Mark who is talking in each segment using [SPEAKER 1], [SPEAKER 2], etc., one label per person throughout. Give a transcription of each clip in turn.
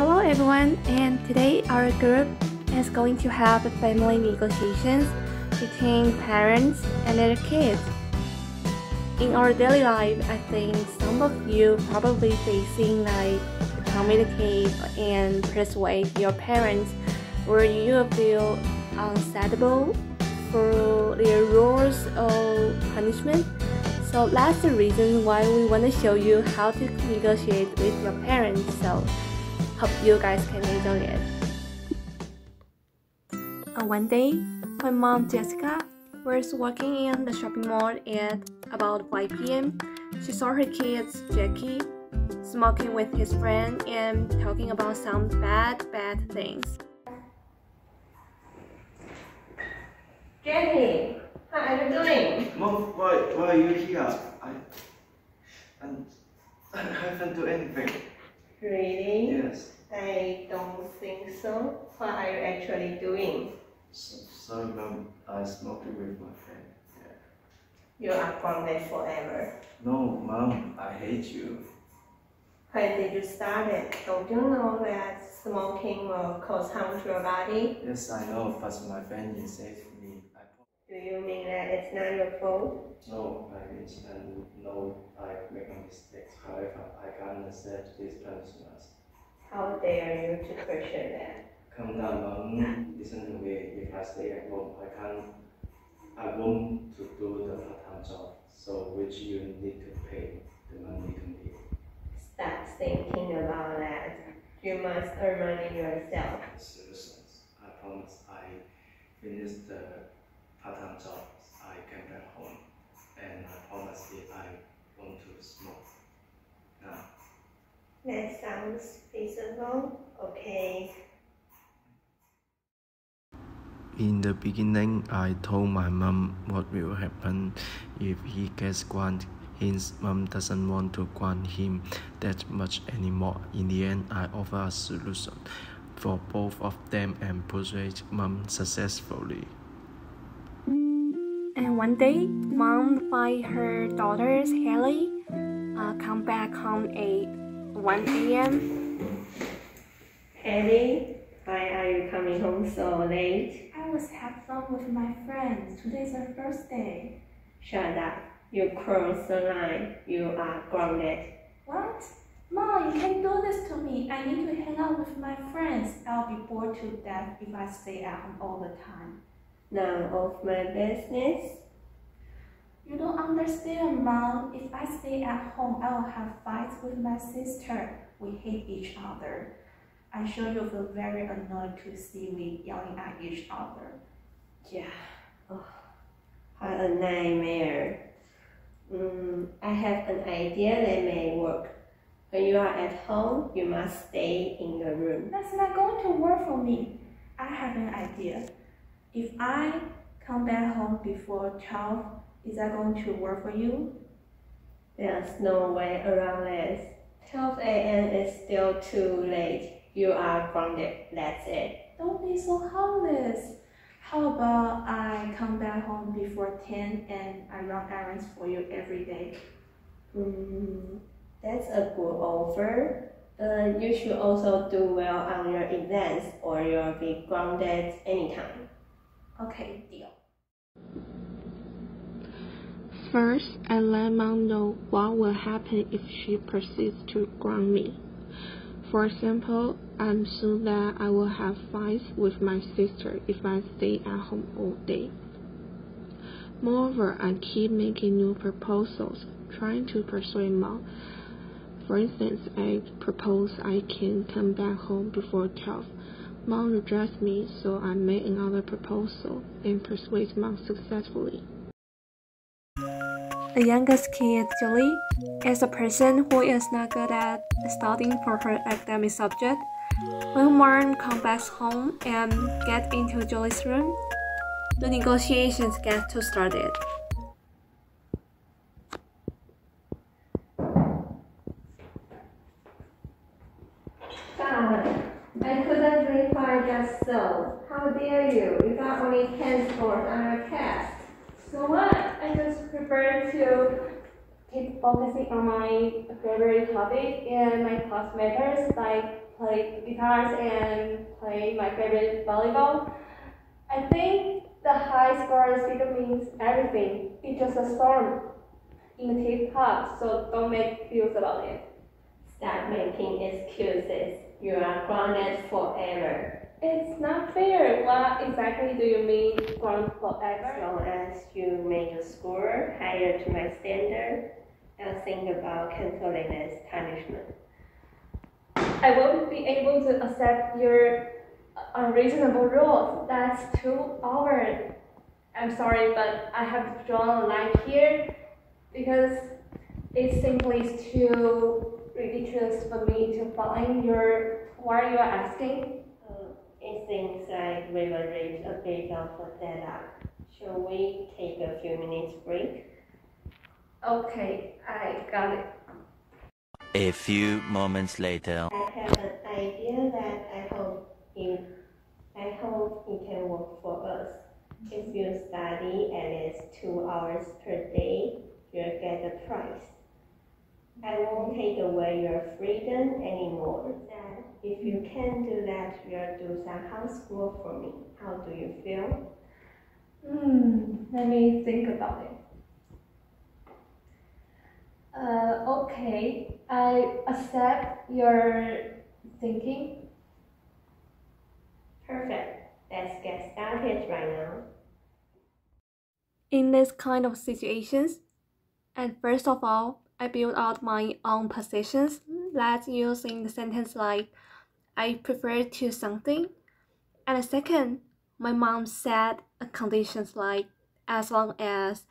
[SPEAKER 1] Hello everyone, and today our group is going to have family negotiations between parents and their kids. In our daily life, I think some of you probably facing like communicate and persuade your parents where you feel unsettled for their rules or punishment. So that's the reason why we want to show you how to negotiate with your parents. So hope you guys can enjoy it. One day, my mom Jessica was working in the shopping mall at about 5 p.m. She saw her kids Jackie smoking with his friend and talking about some bad things.
[SPEAKER 2] Jackie, how are you doing?
[SPEAKER 3] Mom, why are you here? I haven't done anything.
[SPEAKER 2] Really?
[SPEAKER 3] Yes.
[SPEAKER 2] I don't think so. What are you actually doing?
[SPEAKER 3] Sorry, Mom. I smoked with my friend.
[SPEAKER 2] You are grounded forever.
[SPEAKER 3] No, Mom. I hate you.
[SPEAKER 2] When did you start it? Don't you know that smoking will cause harm to your body?
[SPEAKER 3] Yes, I know, but my friend insisted me.
[SPEAKER 2] Do you mean that it's not your fault?
[SPEAKER 3] No, I mean, no, I make a mistake. However, I can't accept this punishment.
[SPEAKER 2] How dare you to question that?
[SPEAKER 3] Come down, Mom. Listen to me. If I stay at home, I want to do the part-time job, so which you need to pay the money to me.
[SPEAKER 2] Stop thinking about that. You must earn money yourself.
[SPEAKER 3] Seriously, I promise I finish the part-time job. I came back home, and I promise if I want to smoke. Now.
[SPEAKER 2] That sounds feasible. Okay.
[SPEAKER 4] In the beginning, I told my mom what will happen if he gets grant. His mom doesn't want to grant him that much anymore. In the end, I offer a solution for both of them and persuade mom successfully.
[SPEAKER 1] And one day, mom find her daughters Haley come back home at 1 a.m.
[SPEAKER 2] Haley, why are you coming home so late?
[SPEAKER 5] I was having fun with my friends. Today's our first day.
[SPEAKER 2] Shut up. You crossed the line. You are grounded.
[SPEAKER 5] What? Mom, you can't do this to me. I need to hang out with my friends. I'll be bored to death if I stay at home all the time.
[SPEAKER 2] None of my business.
[SPEAKER 5] You don't understand, Mom. If I stay at home, I will have fights with my sister. We hate each other. I'm sure you'll feel very annoyed to see me yelling at each other.
[SPEAKER 2] Yeah. Oh, what a nightmare. I have an idea that may work. When you are at home, you must stay in your room.
[SPEAKER 5] That's not going to work for me. I have an idea. If I come back home before 12, is that going to work for you?
[SPEAKER 2] There's no way around this. 12 a.m. is still too late. You are grounded. That's it.
[SPEAKER 5] Don't be so heartless. How about I come back home before 10 and I run errands for you every day?
[SPEAKER 2] That's a good offer. You should also do well on your exams or you'll be grounded anytime.
[SPEAKER 5] Okay, deal.
[SPEAKER 6] First, I let Mom know what will happen if she proceeds to ground me. For example, I'm sure that I will have fights with my sister if I stay at home all day. Moreover, I keep making new proposals, trying to persuade Mom. For instance, I propose I can come back home before 12. Mom rejects me, so I made another proposal and persuade Mom successfully.
[SPEAKER 1] The youngest kid, Julie, is a person who is not good at studying for her academic subject. When mom comes back home and gets into Julie's room, the negotiations get started.
[SPEAKER 2] God, I couldn't reply just so. How dare you? You got only 10 scores on your test.
[SPEAKER 1] So what? I just prefer to keep focusing on my favorite topic and my class matters like play guitars and play my favorite volleyball. I think the high score still means everything. It's just a storm in the teapot, so don't make feels about it.
[SPEAKER 2] Stop making excuses. You are grounded forever.
[SPEAKER 1] It's not fair. What exactly do you mean ground
[SPEAKER 2] As
[SPEAKER 1] forever?
[SPEAKER 2] long as you make your score higher to my standard, I'll think about canceling as punishment.
[SPEAKER 1] I won't be able to accept your unreasonable rules. That's too over. I'm sorry, but I have to draw a line here because it simply is too ridiculous for me to find what you are asking.
[SPEAKER 2] It seems like we will reach a bit of a deadline. Shall we take a few minutes break?
[SPEAKER 1] Okay, I got it.
[SPEAKER 7] A few moments later.
[SPEAKER 2] I have an idea that I hope it can work for us. If you study at least 2 hours per day, you'll get a prize. I won't take away your freedom anymore. Then, if you can do that, you'll do some housework for me. How do you feel?
[SPEAKER 1] Let me think about it. Okay, I accept your thinking.
[SPEAKER 2] Perfect. Let's get started right now.
[SPEAKER 1] In this kind of situations, and first of all, I build out my own positions. Let's use in the sentence like, I prefer to something. And second, my mom said conditions like, as long as,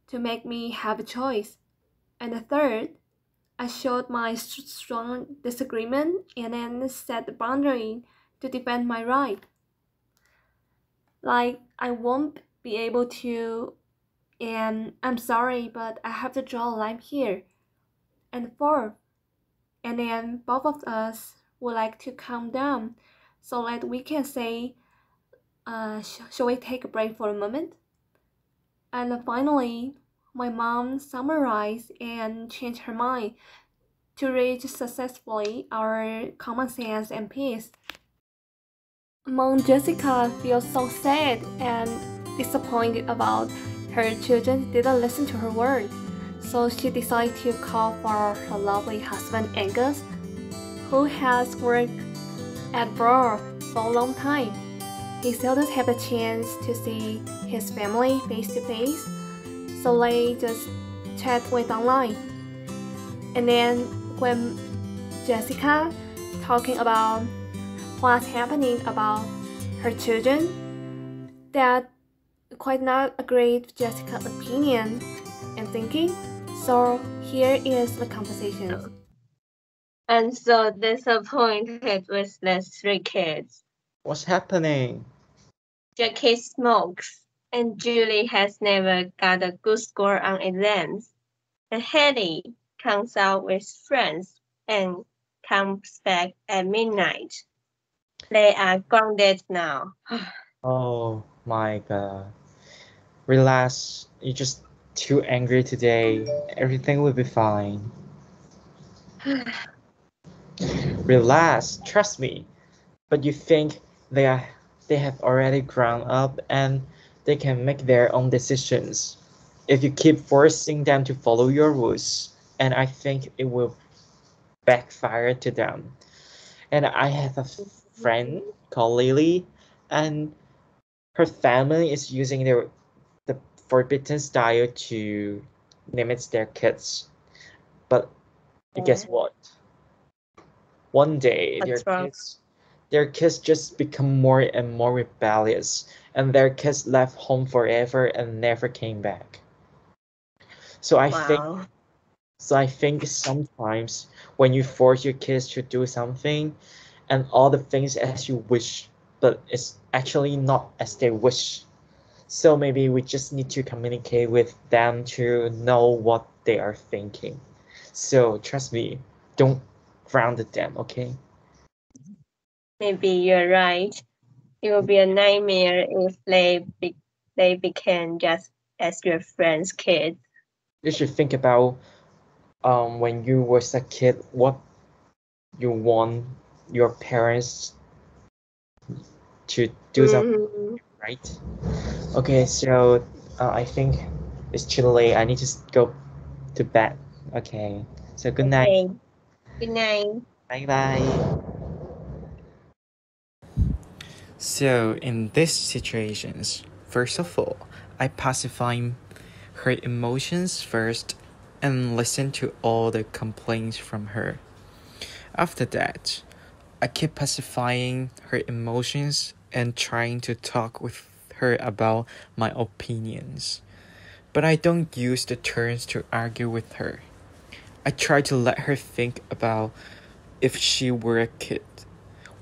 [SPEAKER 1] to make me have a choice. And the third, I showed my strong disagreement and then set the boundary to defend my right. Like, I won't be able to, and I'm sorry, but I have to draw a line here. And fourth, and then both of us would like to calm down so that we can say, shall we take a break for a moment? And finally, my mom summarized and changed her mind to reach successfully our common sense and peace. Mom Jessica feels so sad and disappointed about her children didn't listen to her word, so she decided to call for her lovely husband Angus, who has worked abroad for a long time. He seldom have a chance to see his family face to face, so they just chat with online. And then when Jessica talking about what's happening about her children, that quite not agree with Jessica's opinion and thinking. So here is the conversation.
[SPEAKER 2] I'm so disappointed with the 3 kids.
[SPEAKER 8] What's happening?
[SPEAKER 2] Jackie smokes, and Julie has never got a good score on exams. And Haley comes out with friends and comes back at midnight. They are grounded now.
[SPEAKER 8] Oh my god. Relax. You're just too angry today. Everything will be fine. Relax. Trust me. But you think they have already grown up and they can make their own decisions. If you keep forcing them to follow your rules, and I think it will backfire to them. And I have a friend called Lily, and her family is using the forbidden style to limit their kids. But guess what? One day
[SPEAKER 2] What's wrong?
[SPEAKER 8] their kids just become more and more rebellious, and their kids left home forever and never came back. So I think sometimes when you force your kids to do something and all the things as you wish, but it's actually not as they wish. So maybe we just need to communicate with them to know what they are thinking. So trust me, don't ground them, okay?
[SPEAKER 2] Maybe you're right. It would be a nightmare if they became just as your friend's kids.
[SPEAKER 8] You should think about when you was a kid, what you want your parents to do something,
[SPEAKER 1] Mhm.
[SPEAKER 8] right? Okay, so I think it's too late. I need to go to bed. Okay, so good night.
[SPEAKER 2] Okay. Good night.
[SPEAKER 8] Bye bye.
[SPEAKER 9] So, in these situations, first of all, I pacify her emotions first and listen to all the complaints from her. After that, I keep pacifying her emotions and trying to talk with her about my opinions. But I don't use the turns to argue with her. I try to let her think about if she were a kid,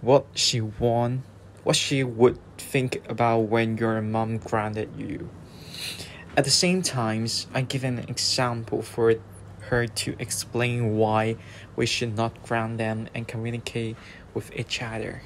[SPEAKER 9] what she would think about when your mom grounded you. At the same time, I give an example for her to explain why we should not ground them and communicate with each other.